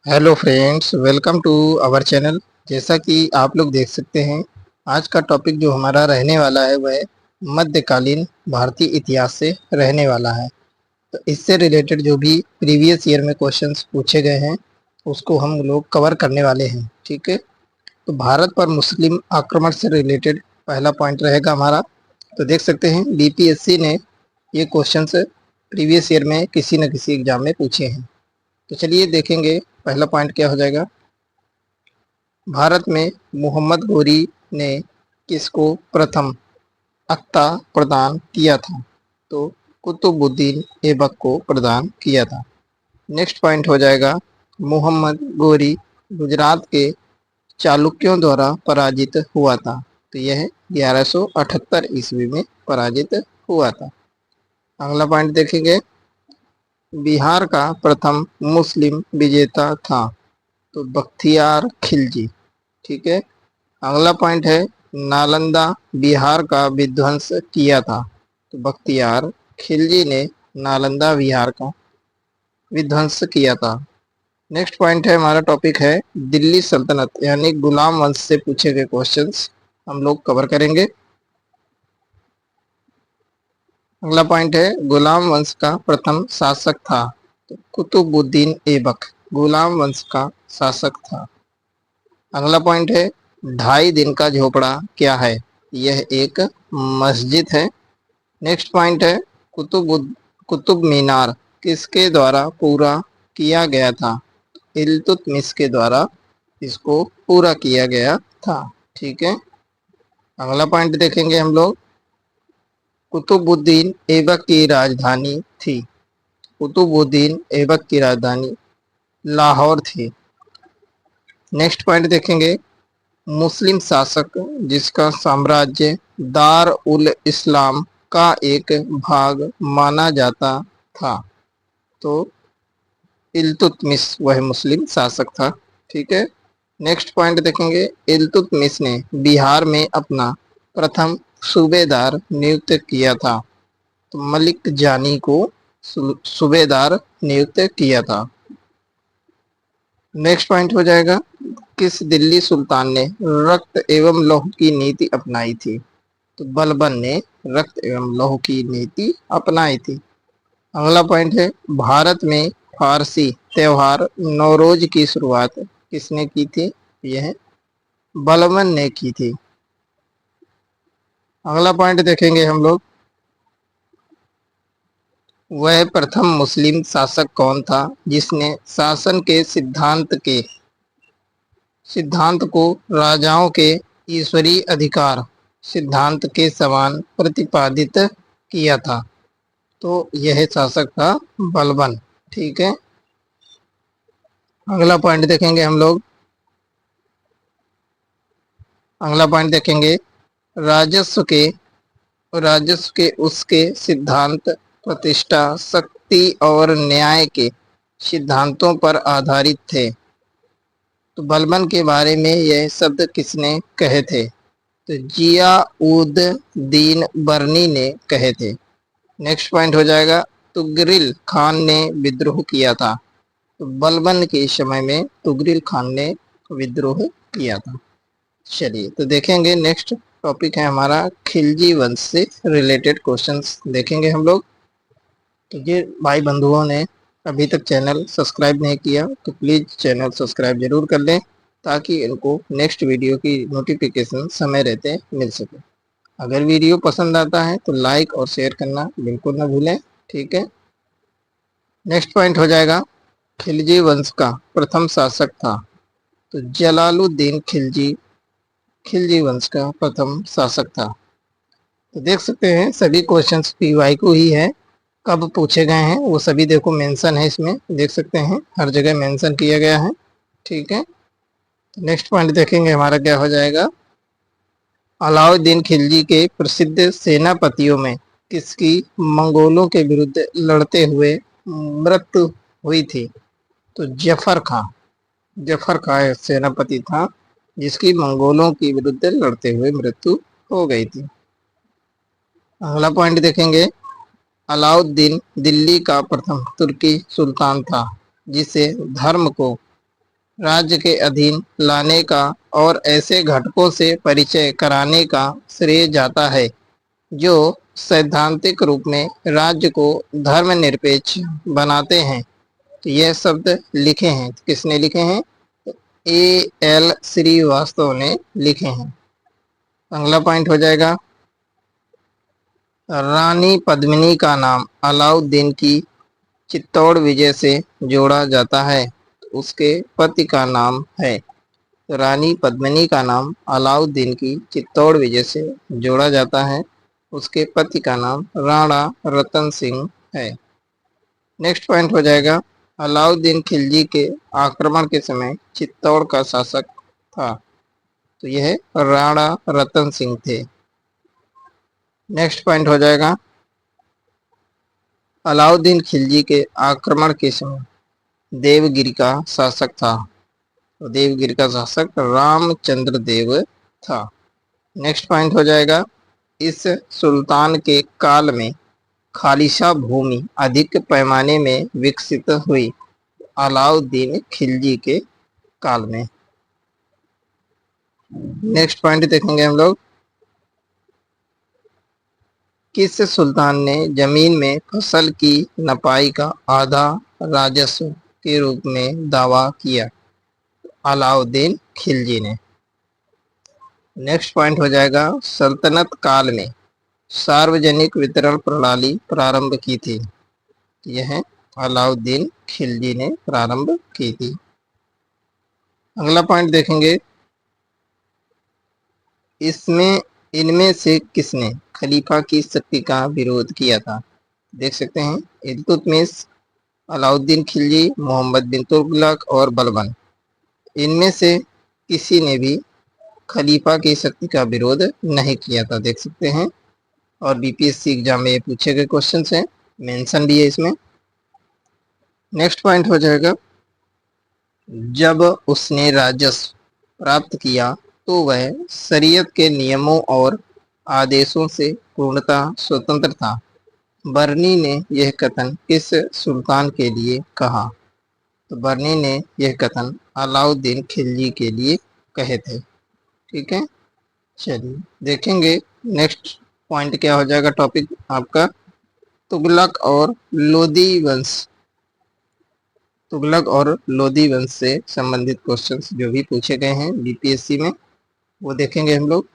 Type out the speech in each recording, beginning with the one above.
Hello friends, welcome to our channel. जैसा कि आप लोग देख सकते हैं, आज का टॉपिक जो हमारा रहने वाला है वह मध्यकालीन भारतीय इतिहास से रहने वाला है। तो इससे रिलेटेड जो भी प्रीवियस ईयर में क्वेश्चंस पूछे गए हैं उसको हम लोग कवर करने वाले हैं। ठीक है, तो भारत पर मुस्लिम आक्रमण से रिलेटेड पहला पॉइंट रहेगा हमारा। तो देख सकते हैं बीपीएससी ने ये क्वेश्चंस प्रीवियस ईयर में किसी न किसी एग्जाम में पूछे हैं। तो चलिए देखेंगे पहला पॉइंट क्या हो जाएगा। भारत में मोहम्मद गोरी ने किसको प्रथम अक्ता प्रदान किया था? तो कुतुबुद्दीन ऐबक को प्रदान किया था। नेक्स्ट पॉइंट हो जाएगा, मोहम्मद गोरी गुजरात के चालुक्यों द्वारा पराजित हुआ था। तो यह 1178 ईस्वी में पराजित हुआ था। अगला पॉइंट देखेंगे, बिहार का प्रथम मुस्लिम विजेता था। तो बख्तियार खिलजी। ठीक है। अगला पॉइंट है, नालंदा बिहार का विध्वंस किया था। तो बख्तियार खिलजी ने नालंदा बिहार का विध्वंस किया था। नेक्स्ट पॉइंट है, हमारा टॉपिक है दिल्ली सल्तनत यानी गुलाम वंश से पूछे गए क्वेश्चंस हम लोग कवर करेंगे। अगला पॉइंट है, गुलाम वंश का प्रथम शासक था। तो कुतुबुद्दीन ऐबक गुलाम वंश का शासक था। अगला पॉइंट है, 2.5 दिन का झोपड़ा क्या है? यह एक मस्जिद है। नेक्स्ट पॉइंट है, कुतुब मीनार किसके द्वारा पूरा किया गया था? इल्तुतमिश के द्वारा इसको पूरा किया गया था। ठीक है। अगला पॉइंट देखेंगे हम लोग, कुतुबुद्दीन ऐबक की राजधानी थी। कुतुबुद्दीन ऐबक की राजधानी लाहौर थी। नेक्स्ट पॉइंट देखेंगे, मुस्लिम शासक जिसका साम्राज्य दार उल इस्लाम का एक भाग माना जाता था। तो इल्तुतमिश वह मुस्लिम शासक था। ठीक है। नेक्स्ट पॉइंट देखेंगे, इल्तुतमिश ने बिहार में अपना प्रथम सूबेदार नियुक्त किया था। तो मलिक जानी को सूबेदार नियुक्त किया था। नेक्स्ट पॉइंट हो जाएगा, किस दिल्ली सुल्तान ने रक्त एवं लौह की नीति अपनाई थी? तो बलबन ने रक्त एवं लौह की नीति अपनाई थी। अगला पॉइंट है, भारत में फारसी त्योहार नौरोज की शुरुआत किसने की थी? यह बलबन ने की थी। अगला पॉइंट देखेंगे हम लोग, वह प्रथम मुस्लिम शासक कौन था जिसने शासन के सिद्धांत को राजाओं के ईश्वरीय अधिकार सिद्धांत के समान प्रतिपादित किया था? तो यह शासक था बलबन। ठीक है। अगला पॉइंट देखेंगे हम लोग, अगला पॉइंट देखेंगे, राजस्व के उसके सिद्धांत प्रतिष्ठा शक्ति और न्याय के सिद्धांतों पर आधारित थे। तो बलबन के बारे में यह शब्द किसने कहे थे? तो जिया उद दीन बर्नी ने कहे थे। नेक्स्ट पॉइंट हो जाएगा, तुगरिल खान ने विद्रोह किया था। तो बलबन के समय में तुगरिल खान ने विद्रोह किया था। चलिए तो देखेंगे, नेक्स्ट टॉपिक है हमारा खिलजी वंश से रिलेटेड क्वेश्चंस देखेंगे हम लोग। तो ये भाई बंधुओं ने अभी तक चैनल सब्सक्राइब नहीं किया तो प्लीज़ चैनल सब्सक्राइब जरूर कर लें ताकि इनको नेक्स्ट वीडियो की नोटिफिकेशन समय रहते मिल सके। अगर वीडियो पसंद आता है तो लाइक और शेयर करना बिल्कुल ना भूलें। ठीक है। नेक्स्ट पॉइंट हो जाएगा, खिलजी वंश का प्रथम शासक था। तो जलालुद्दीन खिलजी खिलजी वंश का प्रथम शासक था। तो देख सकते हैं सभी क्वेश्चंस पीवाई को ही है, कब पूछे गए हैं वो सभी देखो मेंशन है, इसमें देख सकते हैं हर जगह मेंशन किया गया है। ठीक है। तो नेक्स्ट पॉइंट देखेंगे हमारा क्या हो जाएगा, अलाउद्दीन खिलजी के प्रसिद्ध सेनापतियों में किसकी मंगोलों के विरुद्ध लड़ते हुए मृत्यु हुई थी? तो जफर खां सेनापति था जिसकी मंगोलों के विरुद्ध लड़ते हुए मृत्यु हो गई थी। अगला पॉइंट देखेंगे, अलाउद्दीन दिल्ली का प्रथम तुर्की सुल्तान था जिसे धर्म को राज्य के अधीन लाने का और ऐसे घटकों से परिचय कराने का श्रेय जाता है जो सैद्धांतिक रूप में राज्य को धर्मनिरपेक्ष बनाते हैं। तो यह शब्द लिखे हैं, किसने लिखे हैं? A.L. श्रीवास्तव ने लिखे हैं। अगला पॉइंट हो जाएगा, रानी पद्मिनी का नाम अलाउद्दीन की चित्तौड़ विजय से जोड़ा जाता है, तो उसके पति का नाम है। तो रानी पद्मिनी का नाम अलाउद्दीन की चित्तौड़ विजय से जोड़ा जाता है, उसके पति का नाम राणा रतन सिंह है। नेक्स्ट पॉइंट हो जाएगा, अलाउद्दीन खिलजी के आक्रमण के समय चित्तौड़ का शासक था, तो यह राणा रतन सिंह थे। नेक्स्ट पॉइंट हो जाएगा, अलाउद्दीन खिलजी के आक्रमण के समय देवगिरी का शासक था, तो देवगिरी का शासक रामचंद्र देव था। नेक्स्ट पॉइंट हो जाएगा, इस सुल्तान के काल में खालिशा भूमि अधिक पैमाने में विकसित हुई, अलाउद्दीन खिलजी के काल में। नेक्स्ट पॉइंट देखेंगे हम लोग, किस सुल्तान ने जमीन में फसल की नपाई का आधा राजस्व के रूप में दावा किया? अलाउद्दीन खिलजी ने। नेक्स्ट पॉइंट हो जाएगा, सल्तनत काल में सार्वजनिक वितरण प्रणाली प्रारंभ की थी, यह अलाउद्दीन खिलजी ने प्रारंभ की थी। अगला पॉइंट देखेंगे, इसमें इनमें से किसने खलीफा की शक्ति का विरोध किया था? देख सकते हैं, इल्तुतमिश, अलाउद्दीन खिलजी, मोहम्मद बिन तुगलक और बलबन। इनमें से किसी ने भी खलीफा की शक्ति का विरोध नहीं किया था, देख सकते हैं। और बीपीएससी एग्जाम में ये पूछे गए क्वेश्चन हैं, मेंशन भी है इसमें। नेक्स्ट पॉइंट हो जाएगा, जब उसने राजस्व प्राप्त किया तो वह शरीयत के नियमों और आदेशों से पूर्णतः स्वतंत्र था। बर्नी ने यह कथन किस सुल्तान के लिए कहा? तो बर्नी ने यह कथन अलाउद्दीन खिलजी के लिए कहे थे। ठीक है, चलिए देखेंगे नेक्स्ट पॉइंट क्या हो जाएगा। टॉपिक आपका तुगलक और लोदी वंश। तुगलक और लोदी वंश से संबंधित क्वेश्चंस जो भी पूछे गए हैं बीपीएससी में, वो देखेंगे हम लोग।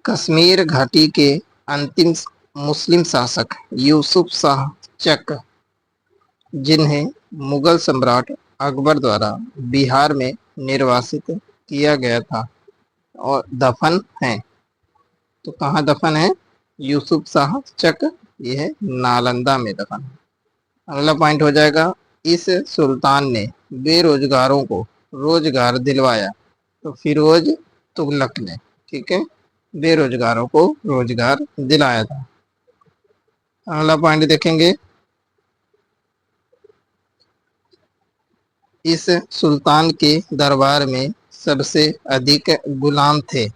कश्मीर घाटी के अंतिम मुस्लिम शासक यूसुफ शाह चक, जिन्हें मुगल सम्राट अकबर द्वारा बिहार में निर्वासित किया गया था और दफन हैं, तो कहाँ दफन है? यूसुफ शाह चक, यह नालंदा में दफन है। अगला पॉइंट हो जाएगा, इस सुल्तान ने बेरोजगारों को रोजगार दिलवाया, तो फिरोज तुगलक ने। ठीक है, बेरोजगारों को रोजगार दिलाया था। अगला पॉइंट देखेंगे, इस सुल्तान के दरबार में सबसे अधिक गुलाम थे,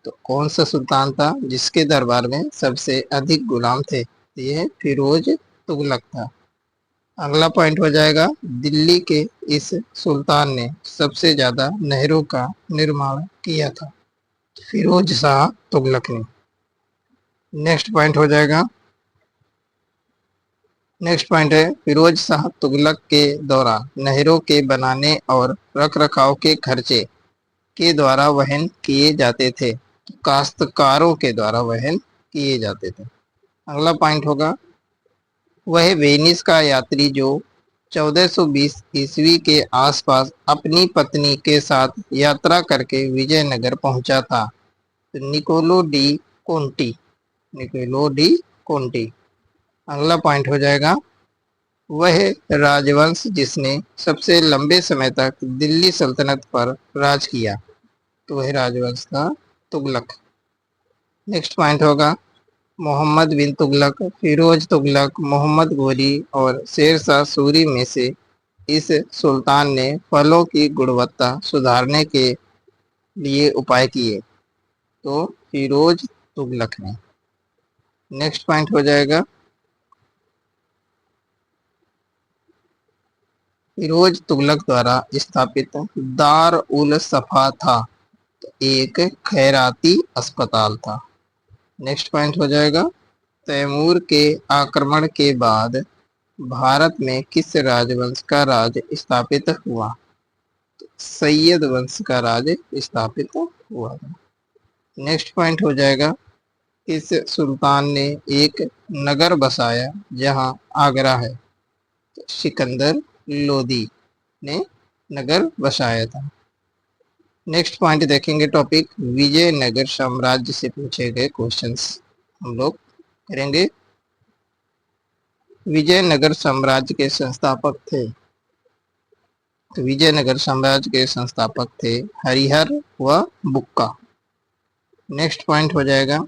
तो कौन सा सुल्तान था जिसके दरबार में सबसे अधिक गुलाम थे? यह फिरोज तुगलक था। अगला पॉइंट हो जाएगा, दिल्ली के इस सुल्तान ने सबसे ज्यादा नहरों का निर्माण किया था, फिरोज शाह तुगलक ने। नेक्स्ट पॉइंट हो जाएगा, नेक्स्ट पॉइंट है, फिरोज शाह तुगलक के दौरान नहरों के बनाने और रखरखाव के खर्चे के द्वारा वहन किए जाते थे, काश्तकारों के द्वारा वहन किए जाते थे। अगला पॉइंट होगा, वह वेनिस का यात्री जो 1420 ईस्वी के आसपास अपनी पत्नी के साथ यात्रा करके विजयनगर पहुंचा था, तो Niccolo de Conti, Niccolo de Conti. अगला पॉइंट हो जाएगा, वह राजवंश जिसने सबसे लंबे समय तक दिल्ली सल्तनत पर राज किया, तो वह राजवंश था तुगलक। नेक्स्ट पॉइंट होगा, मोहम्मद बिन तुगलक, फिरोज तुगलक, मोहम्मद घोरी और शेर शाह सूरी में से इस सुल्तान ने फलों की गुणवत्ता सुधारने के लिए उपाय किए, तो फिरोज तुगलक ने। नेक्स्ट पॉइंट हो जाएगा, फिरोज तुगलक द्वारा स्थापित दार उल सफा था, तो एक खैराती अस्पताल था। नेक्स्ट पॉइंट हो जाएगा, तैमूर के आक्रमण के बाद भारत में किस राजवंश का राज स्थापित हुआ? सैयद वंश का राज स्थापित हुआ था। नेक्स्ट पॉइंट हो जाएगा, इस सुल्तान ने एक नगर बसाया जहां आगरा है? तो सिकंदर लोदी ने नगर बसाया था। नेक्स्ट पॉइंट देखेंगे, टॉपिक विजयनगर साम्राज्य से पूछे गए क्वेश्चंस हम लोग करेंगे। विजयनगर साम्राज्य के संस्थापक थे, तो विजयनगर साम्राज्य के संस्थापक थे हरिहर व बुक्का। नेक्स्ट पॉइंट हो जाएगा,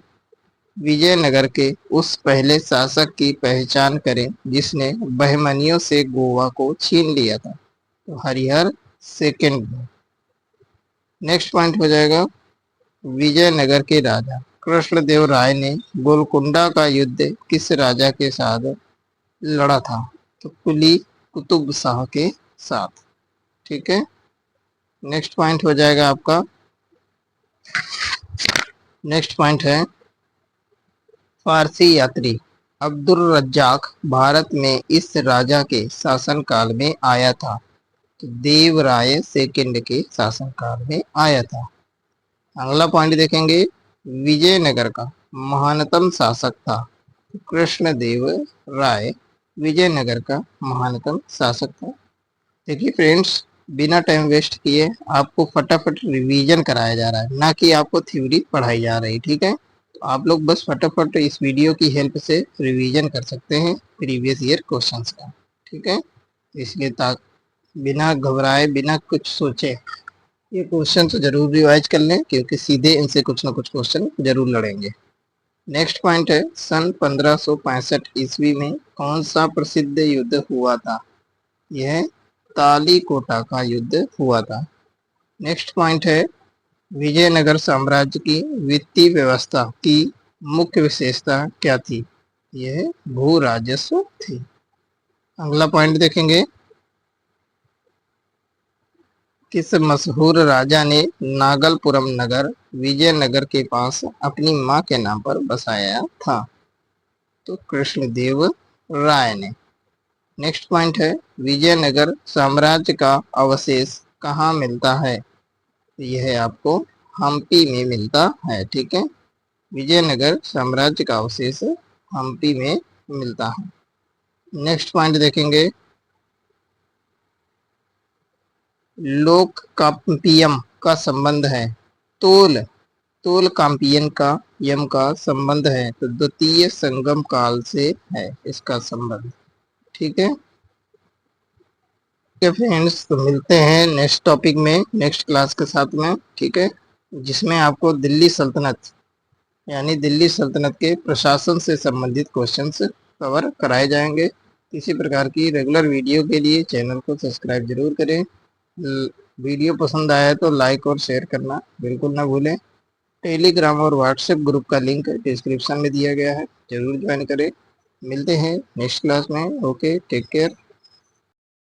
विजयनगर के उस पहले शासक की पहचान करें जिसने बहमनियों से गोवा को छीन लिया था? तो हरिहर सेकंड। नेक्स्ट पॉइंट हो जाएगा, विजयनगर के राजा कृष्णदेव राय ने गोलकुंडा का युद्ध किस राजा के साथ लड़ा था? तो कुली कुतुब शाह के साथ। ठीक है। नेक्स्ट पॉइंट हो जाएगा आपका, नेक्स्ट पॉइंट है फारसी यात्री अब्दुल रज्जाक भारत में इस राजा के शासनकाल में आया था? तो देवराय सेकंड के शासनकाल में आया था। अगला पॉइंट देखेंगे, विजयनगर का महानतम शासक था? कृष्णदेव राय विजयनगर का महानतम शासक था। देखिए फ्रेंड्स, बिना टाइम वेस्ट किए आपको फटाफट रिवीजन कराया जा रहा है, ना कि आपको थ्योरी पढ़ाई जा रही। ठीक है, तो आप लोग बस फटाफट इस वीडियो की हेल्प से रिवीजन कर सकते हैं प्रीवियस ईयर क्वेश्चंस का। ठीक है, इसलिए बिना घबराए बिना कुछ सोचे ये क्वेश्चन तो जरूर रिवाइज कर लें, क्योंकि सीधे इनसे कुछ ना कुछ क्वेश्चन जरूर लड़ेंगे। नेक्स्ट पॉइंट है, सन 1565 ईस्वी में कौन सा प्रसिद्ध युद्ध हुआ था? यह तालीकोटा का युद्ध हुआ था। नेक्स्ट पॉइंट है, विजयनगर साम्राज्य की वित्तीय व्यवस्था की मुख्य विशेषता क्या थी? यह भू राजस्व थी। अगला पॉइंट देखेंगे, किस मशहूर राजा ने नागलपुरम नगर विजयनगर के पास अपनी मां के नाम पर बसाया था? तो कृष्णदेव राय ने। नेक्स्ट पॉइंट है, विजयनगर साम्राज्य का अवशेष कहाँ मिलता है? यह आपको हम्पी में मिलता है। ठीक है, विजयनगर साम्राज्य का अवशेष हम्पी में मिलता है। नेक्स्ट पॉइंट देखेंगे, लोक काम्पियम का संबंध है तोल तोल काम्पियन का यम का संबंध है? तो द्वितीय संगम काल से है इसका संबंध। ठीक है फ्रेंड्स, तो मिलते हैं नेक्स्ट टॉपिक में नेक्स्ट क्लास के साथ में। ठीक है, जिसमें आपको दिल्ली सल्तनत यानी दिल्ली सल्तनत के प्रशासन से संबंधित क्वेश्चंस कवर कराए जाएंगे। इसी प्रकार की रेगुलर वीडियो के लिए चैनल को सब्सक्राइब जरूर करें। वीडियो पसंद आया तो लाइक और शेयर करना बिल्कुल ना भूलें। टेलीग्राम और व्हाट्सएप ग्रुप का लिंक डिस्क्रिप्शन में दिया गया है, जरूर ज्वाइन करें। मिलते हैं नेक्स्ट क्लास में। Okay, take care.